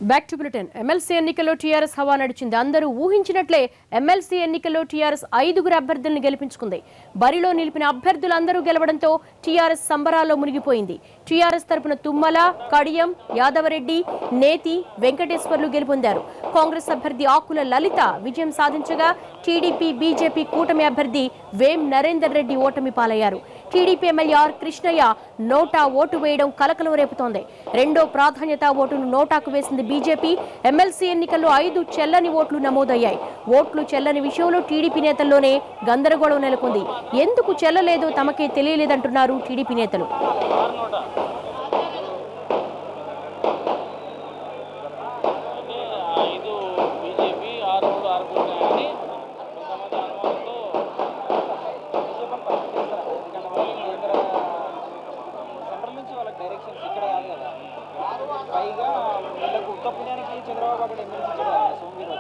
Back to bulletin. MLC ఎన్నికల్లో TRS హవా నడిచింది. అందరూ ఊహించినట్లే ఎమ్మెల్సీ ఎన్నికల్లో టీఆర్ఎస్ 5 అభ్యర్థులను గెలిపించుకుంది. బరిలో నిలిపిన అభ్యర్థులందరూ గెలవడంతో టీఆర్ఎస్ సంబరాల్లో మునిగిపోయింది. టీఆర్ఎస్ తరపున తుమ్మల, కడియం, యాదవరెడ్డి, నేతి, వెంకటేశ్వర్లు గెలుపొందారు. కాంగ్రెస్ అభ్యర్థి ఆకుల లలిత విజయం సాధించగా టీడీపీ, బీజేపీ కూటమి అభ్యర్థి వేం నరేందర్ రెడ్డి ఓటమి పాలయ్యారు. TDP MLA R Krishnaiah NOTA vote వేయడం కలకలం రేపుతోంది. రెండో ప్రాధాన్యత ఓటును నోటాకు వేసింది బీజేపీ. ఎమ్మెల్సీ ఎన్నికల్లో 5 చెల్లని ఓట్లు నమోదయ్యాయి. ఓట్లు చెల్లని విషయంలో టీడీపీ నేతల్లోనే గందరగోళం నెలకొంది. ఎందుకు చెల్లలేదో తమకే తెలియలేదంటున్నారు టీడీపీ నేతలు. పైగా వీళ్ళకు ఉత్తపుణ్యానికి చంద్రబాబు అక్కడ ఎమ్మెల్సీ సోమవీరు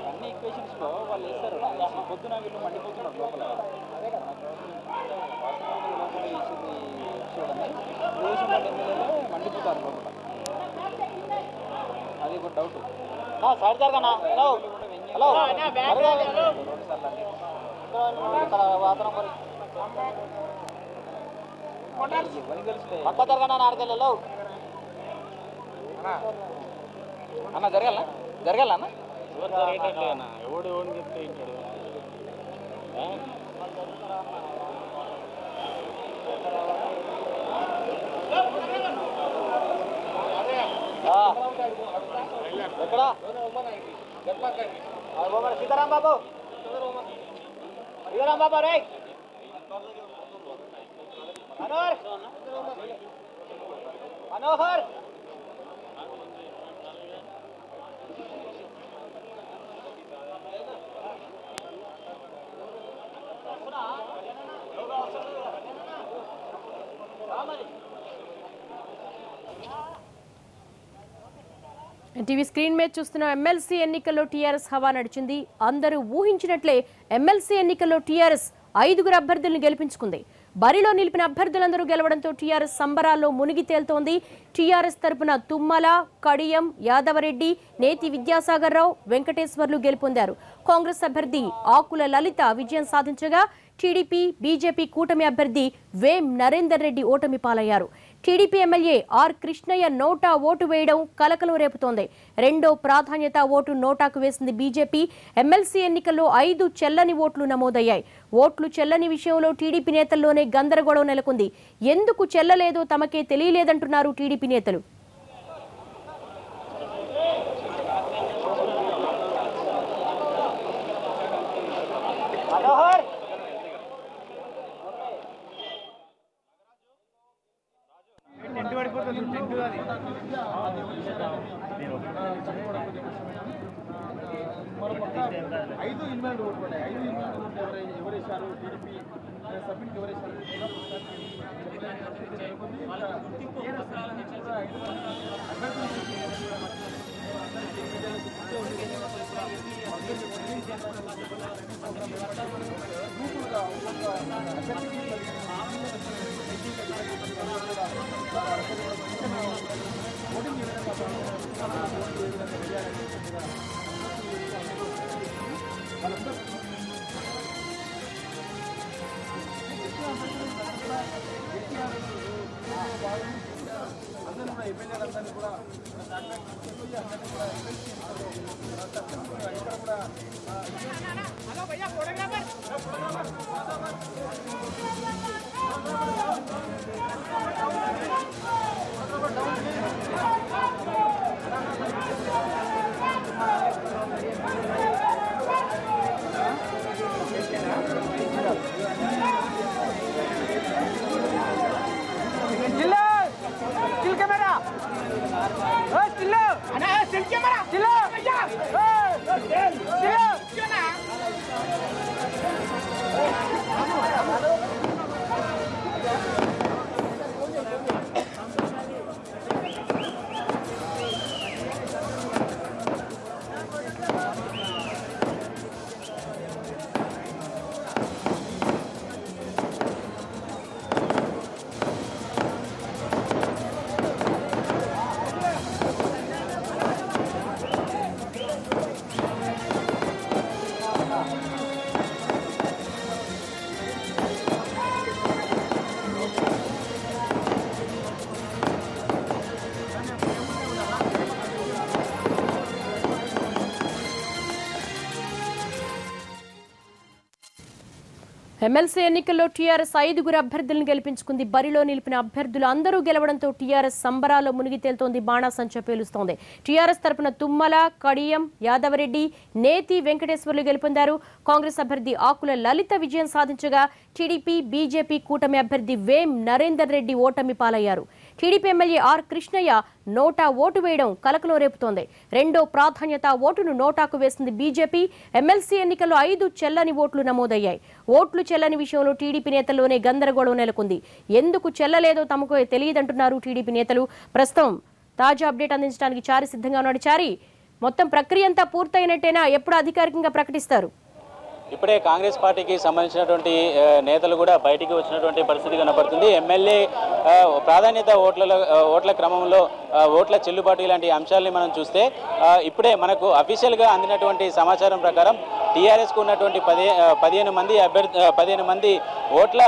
అన్ని ఈక్వేషన్స్లో వాళ్ళు వేస్తారు. పొద్దున వీళ్ళు మండిపోతున్నారు లోపల. లోపల వేసింది చూడండి, రోజు మంది ఎమ్మెల్యేలు మండిపోతారు లోపల. అది ఒక డౌట్. సార్ జరగనా? హలో హలో వాతావరణం పక్క జరగనా? ఆడకెళ్ళలో అన్న జరగాలనా? జరగాలన్నా? ఎవరు జరగట్లేనా? ఎవడు ఎవరిని చెప్తే ఇంటాడు. ఎక్కడ సీతారాం బాబు, సీతారాం బాబు రే మనోహర్ మనోహర్ టీవీ స్క్రీన్ మీద చూస్తున్న ఎమ్మెల్సీ ఎన్నికల్లో టీఆర్ఎస్ హవా నడిచింది. అందరూ ఊహించినట్లే ఎమ్మెల్సీ ఎన్నికల్లో టీఆర్ఎస్ 5 అభ్యర్థులను గెలిపించుకుంది. బరిలో నిలిపిన అభ్యర్థులందరూ గెలవడంతో టీఆర్ఎస్ సంబరాల్లో మునిగి తేలుతోంది. టీఆర్ఎస్ తరపున తుమ్మల, కడియం, యాదవరెడ్డి, నేతి విద్యాసాగర్ రావు, వెంకటేశ్వర్లు గెలుపొందారు. కాంగ్రెస్ అభ్యర్థి ఆకుల లలిత విజయం సాధించగా టీడీపీ, బీజేపీ కూటమి అభ్యర్థి వేం నరేందర్ రెడ్డి ఓటమి పాలయ్యారు. TDP MLA R Krishnaiah NOTA vote వేయడం కలకలం రేపుతోంది. రెండో ప్రాధాన్యత ఓటు నోటాకు వేసింది బీజేపీ. ఎమ్మెల్సీ ఎన్నికల్లో 5 చెల్లని ఓట్లు నమోదయ్యాయి. ఓట్లు చెల్లని విషయంలో టీడీపీ నేతల్లోనే గందరగోళం నెలకొంది. ఎందుకు చెల్లలేదో తమకే తెలియలేదంటున్నారు టీడీపీ నేతలు. ఐదు ఇన్వాల్వ్ ఓట్లు ఉన్నాయి. 5 ఇన్వాల్వ్ ఓట్లు ఎవరేశారు? టీడీపీ సభ్యునికి ఎవరేశారు? అందరూ కూడా ఎమ్మెల్యేలందరినీ కూడా ఇక్కడ కూడా ఎమ్మెల్సీ ఎన్నికల్లో టీఆర్ఎస్ 5 అభ్యర్థులను గెలిపించుకుంది. బరిలో నిలిపిన అభ్యర్థులు అందరూ గెలవడంతో టీఆర్ఎస్ సంబరాల్లో మునిగి తేలుతోంది, బాణాసంచ పేలుస్తోంది. టీఆర్ఎస్ తరపున తుమ్మల, కడియం, యాదవరెడ్డి, నేతి వెంకటేశ్వర్లు గెలుపొందారు. కాంగ్రెస్ అభ్యర్థి ఆకుల లలిత విజయం సాధించగా టీడీపీ, బీజేపీ కూటమి అభ్యర్థి వేం నరేందర్ రెడ్డి ఓటమి పాలయ్యారు. TDP MLA R Krishnaiah NOTA vote వేయడం కలకలం రేపుతోంది. రెండో ప్రాధాన్యత ఓటును నోటాకు వేసింది బీజేపీ. ఎమ్మెల్సీ ఎన్నికల్లో 5 చెల్లని ఓట్లు నమోదయ్యాయి. ఓట్లు చెల్లని విషయంలో టీడీపీ నేతల్లోనే గందరగోళం నెలకొంది. ఎందుకు చెల్లలేదో తమకు తెలియదంటున్నారు టీడీపీ నేతలు. ప్రస్తుతం తాజా అప్డేట్ అందించడానికి చారి సిద్ధంగా ఉన్నాడు. చారి, మొత్తం ప్రక్రియ అంతా పూర్తయినట్టేనా? ఎప్పుడు అధికారికంగా ప్రకటిస్తారు? ఇప్పుడే కాంగ్రెస్ పార్టీకి సంబంధించినటువంటి నేతలు కూడా బయటికి వచ్చినటువంటి పరిస్థితి కనపడుతుంది. ఎమ్మెల్యే ప్రాధాన్యత ఓట్ల క్రమంలో ఓట్ల చెల్లుబాటు ఇలాంటి అంశాలని మనం చూస్తే ఇప్పుడే మనకు అఫీషియల్గా అందినటువంటి సమాచారం ప్రకారం టీఆర్ఎస్కు ఉన్నటువంటి 15 మంది ఓట్ల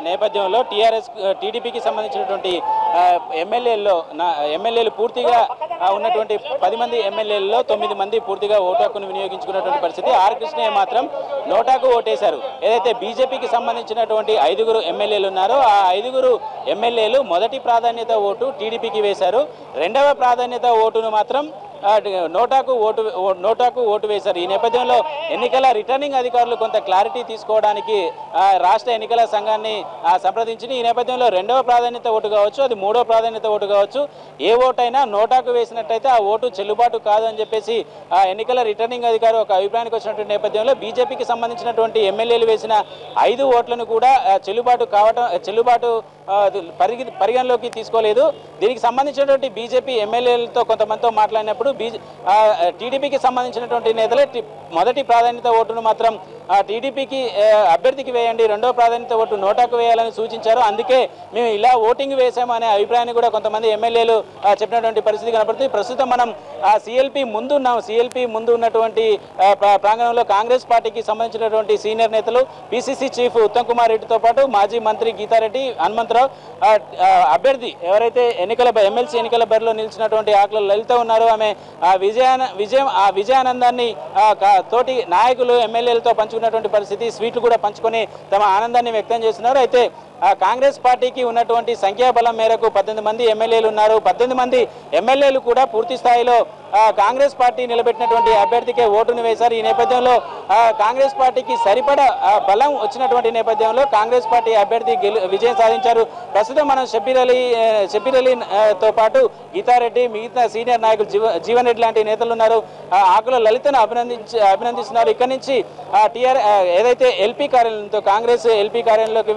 నేపథ్యంలో టీడీపీకి సంబంధించినటువంటి ఎమ్మెల్యేలు పూర్తిగా ఉన్నటువంటి 10 మంది ఎమ్మెల్యేలలో 9 మంది పూర్తిగా ఓటు హక్కును వినియోగించుకున్నటువంటి పరిస్థితి. ఆర్ కృష్ణయ్య మాత్రం నోటాకు ఓటేశారు. ఏదైతే బీజేపీకి సంబంధించినటువంటి 5 ఎమ్మెల్యేలు ఉన్నారో ఆ 5 ఎమ్మెల్యేలు మొదటి ప్రాధాన్యత ఓటు టీడీపీకి వేశారు. రెండవ ప్రాధాన్యత ఓటును మాత్రం నోటాకు ఓటు వేశారు. ఈ నేపథ్యంలో ఎన్నికల రిటర్నింగ్ అధికారులు కొంత క్లారిటీ తీసుకోవడానికి రాష్ట్ర ఎన్నికల సంఘాన్ని సంప్రదించి ఈ నేపథ్యంలో రెండవ ప్రాధాన్యత ఓటు కావచ్చు, అది మూడవ ప్రాధాన్యత ఓటు కావచ్చు, ఏ ఓటైనా నోటాకు వేసినట్టయితే ఆ ఓటు చెల్లుబాటు కాదని చెప్పేసి ఎన్నికల రిటర్నింగ్ అధికారి ఒక అభిప్రాయానికి వచ్చినటువంటి నేపథ్యంలో బీజేపీకి సంబంధించినటువంటి ఎమ్మెల్యేలు వేసిన 5 ఓట్లను కూడా చెల్లుబాటు పరిగణలోకి తీసుకోలేదు. దీనికి సంబంధించినటువంటి బీజేపీ ఎమ్మెల్యేలతో కొంతమందితో మాట్లాడినప్పుడు టీడీపీకి సంబంధించినటువంటి నేతలే మొదటి ప్రాధాన్యత ఓటును మాత్రం టీడీపీకి అభ్యర్థికి వేయండి, రెండో ప్రాధాన్యత ఓటు నోటాకు వేయాలని సూచించారు. అందుకే మేము ఇలా ఓటింగ్ వేసామనే అభిప్రాయాన్ని కూడా కొంతమంది ఎమ్మెల్యేలు చెప్పినటువంటి పరిస్థితి కనపడుతుంది. ప్రస్తుతం మనం సిఎల్పి ముందు ఉన్నాం. సిఎల్పి ముందు ఉన్నటువంటి ప్రాంగణంలో కాంగ్రెస్ పార్టీకి సంబంధించినటువంటి సీనియర్ నేతలు పిసిసి చీఫ్ ఉత్తమ్ కుమార్ రెడ్డితో పాటు మాజీ మంత్రి గీతారెడ్డి, హనుమంతరావు, అభ్యర్థి ఎవరైతే ఎమ్మెల్సీ ఎన్నికల బరిలో నిలిచినటువంటి ఆకుల లలిత ఉన్నారో ఆమె విజయానందాన్ని తోటి నాయకులు ఎమ్మెల్యేలతో పంచుకున్నటువంటి పరిస్థితి. స్వీట్లు కూడా పంచుకొని తమ ఆనందాన్ని వ్యక్తం చేస్తున్నారు. అయితే కాంగ్రెస్ పార్టీకి ఉన్నటువంటి సంఖ్యాబలం మేరకు 18 మంది ఎమ్మెల్యేలు ఉన్నారు. 18 మంది ఎమ్మెల్యేలు కూడా పూర్తి స్థాయిలో కాంగ్రెస్ పార్టీ నిలబెట్టినటువంటి అభ్యర్థికే ఓటును వేశారు. ఈ నేపథ్యంలో కాంగ్రెస్ పార్టీకి సరిపడా బలం వచ్చినటువంటి నేపథ్యంలో కాంగ్రెస్ పార్టీ అభ్యర్థి విజయం సాధించారు. ప్రస్తుతం మనం షబ్బీర్ అలీతో పాటు గీతారెడ్డి, మిగతా సీనియర్ నాయకులు జీవన్ రెడ్డి లాంటి నేతలు ఉన్నారు. ఆకుల లలితను అభినందిస్తున్నారు. ఇక్కడి నుంచి ఏదైతే ఎల్పీ కార్యాలయంతో కాంగ్రెస్ ఎల్పీ కార్యాలయంలోకి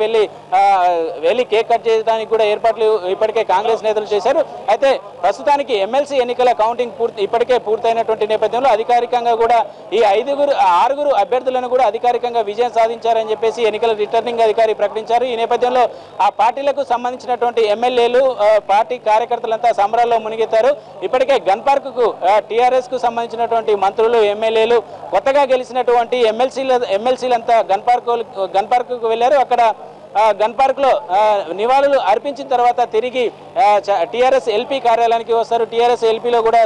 వెళ్ళి కేక్ కట్ చేయడానికి కూడా ఏర్పాట్లు ఇప్పటికే కాంగ్రెస్ నేతలు చేశారు. అయితే ప్రస్తుతానికి ఎమ్మెల్సీ ఎన్నికల కౌంటింగ్ ఇప్పటికే పూర్తయినటువంటి నేపథ్యంలో అధికారికంగా కూడా ఈ 6 అభ్యర్థులను కూడా అధికారికంగా విజయం సాధించారని చెప్పేసి ఎన్నికల రిటర్నింగ్ అధికారి ప్రకటించారు. ఈ నేపథ్యంలో ఆ పార్టీలకు సంబంధించినటువంటి ఎమ్మెల్యేలు, పార్టీ కార్యకర్తలంతా సంబరాల్లో మునిగెత్తారు. ఇప్పటికే గన్ పార్కుకు టీఆర్ఎస్ కు సంబంధించినటువంటి మంత్రులు, ఎమ్మెల్యేలు, కొత్తగా గెలిచినటువంటి ఎమ్మెల్సీలంతా గన్ పార్కుకు వెళ్లారు. అక్కడ గన్ పార్క్ లో నివాళులు అర్పించిన తర్వాత తిరిగి టీఆర్ఎస్ ఎల్పీ కార్యాలయానికి వస్తారు. టీఆర్ఎస్ ఎల్పీలో కూడా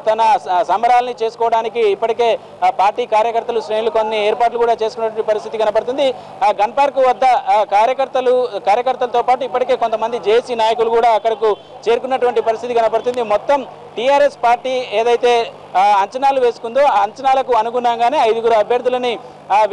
తన సంబరాలని చేసుకోవడానికి ఇప్పటికే పార్టీ కార్యకర్తలు, శ్రేణులు కొన్ని ఏర్పాట్లు కూడా చేసుకున్నటువంటి పరిస్థితి కనపడుతుంది. గన్ పార్క్ వద్ద కార్యకర్తలతో పాటు ఇప్పటికే కొంతమంది జేఏసీ నాయకులు కూడా అక్కడకు చేరుకున్నటువంటి పరిస్థితి కనపడుతుంది. మొత్తం టీఆర్ఎస్ పార్టీ ఏదైతే అంచనాలు వేసుకుందో ఆ అంచనాలకు అనుగుణంగానే 5 అభ్యర్థులని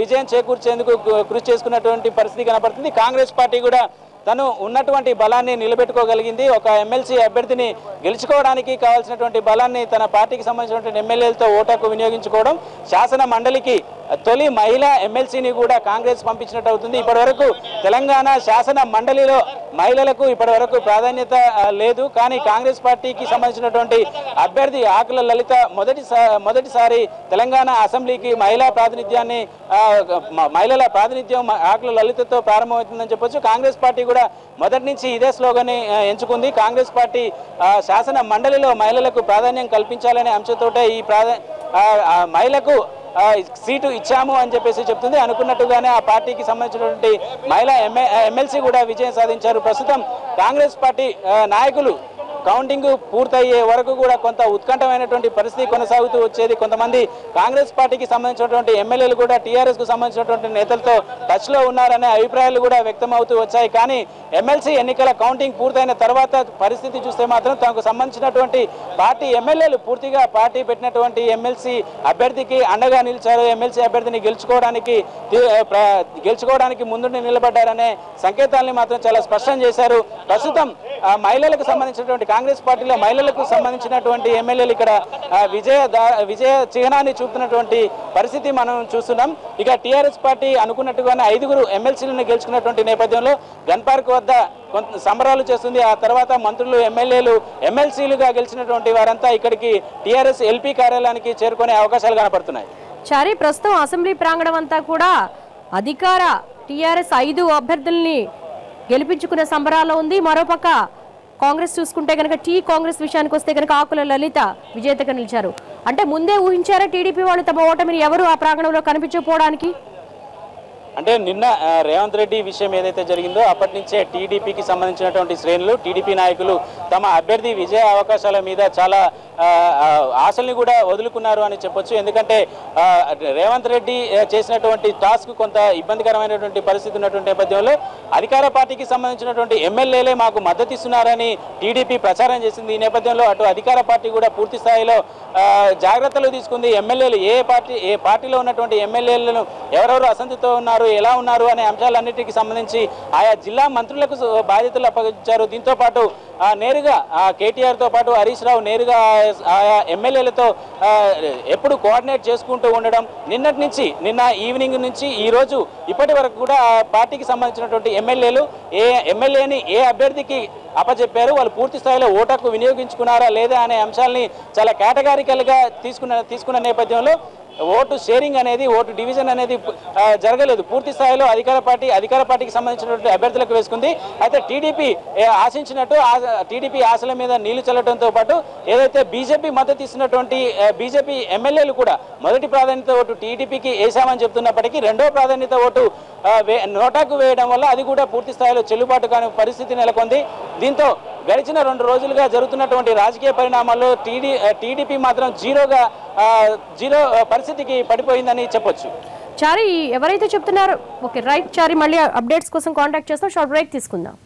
విజయం చేకూర్చేందుకు కృషి చేసుకున్నటువంటి పరిస్థితి కనపడుతుంది. కాంగ్రెస్ పార్టీ కూడా తను ఉన్నటువంటి బలాన్ని నిలబెట్టుకోగలిగింది. ఒక ఎమ్మెల్సీ అభ్యర్థిని గెలుచుకోవడానికి కావాల్సినటువంటి బలాన్ని తన పార్టీకి సంబంధించినటువంటి ఎమ్మెల్యేలతో ఓటాకు వినియోగించుకోవడం, శాసన మండలికి తొలి మహిళా ఎమ్మెల్సీని కూడా కాంగ్రెస్ పంపించినట్టు అవుతుంది. ఇప్పటివరకు తెలంగాణ శాసన మండలిలో మహిళలకు ఇప్పటివరకు ప్రాధాన్యత లేదు. కానీ కాంగ్రెస్ పార్టీకి సంబంధించినటువంటి అభ్యర్థి ఆకుల లలిత మొదటిసారి తెలంగాణ అసెంబ్లీకి మహిళల ప్రాతినిధ్యం ఆకుల లలితతో ప్రారంభమవుతుందని చెప్పొచ్చు. కాంగ్రెస్ పార్టీ కూడా మొదటి నుంచి ఇదే స్లోగన్ ఎంచుకుంది. కాంగ్రెస్ పార్టీ శాసన మండలిలో మహిళలకు ప్రాధాన్యం కల్పించాలనే అంశంతోటే ఈ మహిళకు సీటు ఇచ్చాము అని చెప్పేసి చెప్తుంది. అనుకున్నట్టుగానే ఆ పార్టీకి సంబంధించినటువంటి మహిళా ఎమ్మెల్సీ కూడా విజయం సాధించారు. ప్రస్తుతం కాంగ్రెస్ పార్టీ నాయకులు కౌంటింగ్ పూర్తయ్యే వరకు కూడా కొంత ఉత్కంఠమైనటువంటి పరిస్థితి కొనసాగుతూ వచ్చేది. కొంతమంది కాంగ్రెస్ పార్టీకి సంబంధించినటువంటి ఎమ్మెల్యేలు కూడా టీఆర్ఎస్ కు సంబంధించినటువంటి నేతలతో టచ్ లో ఉన్నారనే అభిప్రాయాలు కూడా వ్యక్తం అవుతూ వచ్చాయి. కానీ ఎమ్మెల్సీ ఎన్నికల కౌంటింగ్ పూర్తయిన తర్వాత పరిస్థితి చూస్తే మాత్రం తమకు సంబంధించినటువంటి పార్టీ ఎమ్మెల్యేలు పూర్తిగా పార్టీ పెట్టినటువంటి ఎమ్మెల్సీ అభ్యర్థికి అండగా నిలిచారు. ఎమ్మెల్సీ అభ్యర్థిని గెలుచుకోవడానికి ముందుండి నిలబడ్డారనే సంకేతాలని మాత్రం చాలా స్పష్టం చేశారు. ప్రస్తుతం మహిళలకు సంబంధించినటువంటి కాంగ్రెస్ పార్టీలో మహిళలకు సంబంధించినటువంటి ఎమ్మెల్యేలు ఇక్కడ విజయ చిహ్నాన్ని చూపుతున్నటువంటి పరిస్థితి మనం చూస్తున్నాం. ఇక టీఆర్ఎస్ పార్టీ అనుకున్నట్టుగానే 5 ఎమ్మెల్సీలను గెలుచుకున్నటువంటి నేపథ్యంలో గన్ పార్క్ వద్ద కొంత సంబరాలు చేస్తుంది. ఆ తర్వాత మంత్రులు ఎమ్మెల్యేలు ఎమ్మెల్సీలుగా గెలిచినటువంటి వారంతా ఇక్కడికి టీఆర్ఎస్ ఎల్పీ కార్యాలయానికి చేరుకునే అవకాశాలు కనపడుతున్నాయి. చారి, ప్రస్తుతం అసెంబ్లీ ప్రాంగణం అంతా కూడా అధికార టీఆర్ఎస్ 5 అభ్యర్థుల్ని గెలిపించుకునే సంబరాల్లో ఉంది. మరోపక్క కాంగ్రెస్ చూసుకుంటే కనుక కాంగ్రెస్ విషయానికి వస్తే కనుక ఆకుల లలిత విజేతగా నిలిచారు. అంటే ముందే ఊహించారా టీడీపీ వాళ్ళు తమ ఓటమిని ఎవరు ఆ ప్రాంగణంలో కనిపించకపోవడానికి? అంటే నిన్న రేవంత్ రెడ్డి విషయం ఏదైతే జరిగిందో అప్పటి నుంచే టీడీపీకి సంబంధించినటువంటి శ్రేణులు టీడీపీ నాయకులు తమ అభ్యర్థి విజయ అవకాశాల మీద చాలా ఆశల్ని కూడా వదులుకున్నారు అని చెప్పొచ్చు. ఎందుకంటే రేవంత్ రెడ్డి చేసినటువంటి టాస్క్ కొంత ఇబ్బందికరమైనటువంటి పరిస్థితి ఉన్నటువంటి నేపథ్యంలో అధికార పార్టీకి సంబంధించినటువంటి ఎమ్మెల్యేలే మాకు మద్దతు ఇస్తున్నారని టీడీపీ ప్రచారం చేసింది. ఈ నేపథ్యంలో అటు అధికార పార్టీ కూడా పూర్తి స్థాయిలో జాగ్రత్తలు తీసుకుంది. ఎమ్మెల్యేలు ఏ పార్టీలో ఉన్నటువంటి ఎమ్మెల్యేలను ఎవరెవరు అసంతృప్తితో ఉన్నారు, ఎలా ఉన్నారు అనే అంశాలన్నిటికీ సంబంధించి ఆయా జిల్లా మంత్రులకు బాధ్యతలు అప్పగించారు. దీంతో పాటు నేరుగా కేటీఆర్తో పాటు హరీష్ రావు నేరుగా ఆయా ఎమ్మెల్యేలతో ఎప్పుడు కోఆర్డినేట్ చేసుకుంటూ ఉండడం, నిన్న ఈవినింగ్ నుంచి ఈ రోజు ఇప్పటి వరకు కూడా ఆ పార్టీకి సంబంధించినటువంటి ఎమ్మెల్యేలు ఏ ఎమ్మెల్యేని ఏ అభ్యర్థికి అప్పచెప్పారు, వాళ్ళు పూర్తి స్థాయిలో ఓటుకు వినియోగించుకున్నారా లేదా అనే అంశాలని చాలా కేటగారికల్గా తీసుకున్న నేపథ్యంలో ఓటు షేరింగ్ అనేది ఓటు డివిజన్ అనేది జరగలేదు. పూర్తి స్థాయిలో అధికార పార్టీకి సంబంధించినటువంటి అభ్యర్థులకు వేసుకుంది. అయితే టీడీపీ ఆశించినట్టు టీడీపీ ఆశల మీద నీళ్లు చల్లడంతో పాటు ఏదైతే బీజేపీ మద్దతు ఇస్తున్నటువంటి బీజేపీ ఎమ్మెల్యేలు కూడా మొదటి ప్రాధాన్యత ఓటు టీడీపీకి వేశామని చెప్తున్నప్పటికీ రెండో ప్రాధాన్యత ఓటు నోటాకు వేయడం వల్ల అది కూడా పూర్తి స్థాయిలో చెల్లుబాటు కాని పరిస్థితి నెలకొంది. దీంతో గడిచిన 2 రోజులుగా జరుగుతున్నటువంటి రాజకీయ పరిణామాల్లో టీడీపీ మాత్రం జీరో పరిస్థితికి పడిపోయిందని చెప్పొచ్చు. చారి, ఎవరైతే చెప్తున్నారో ఓకే రైట్ చారి, మళ్ళీ అప్డేట్స్ కోసం కాంటాక్ట్ చేస్తాం. షార్ట్ బ్రేక్ తీసుకుందాం.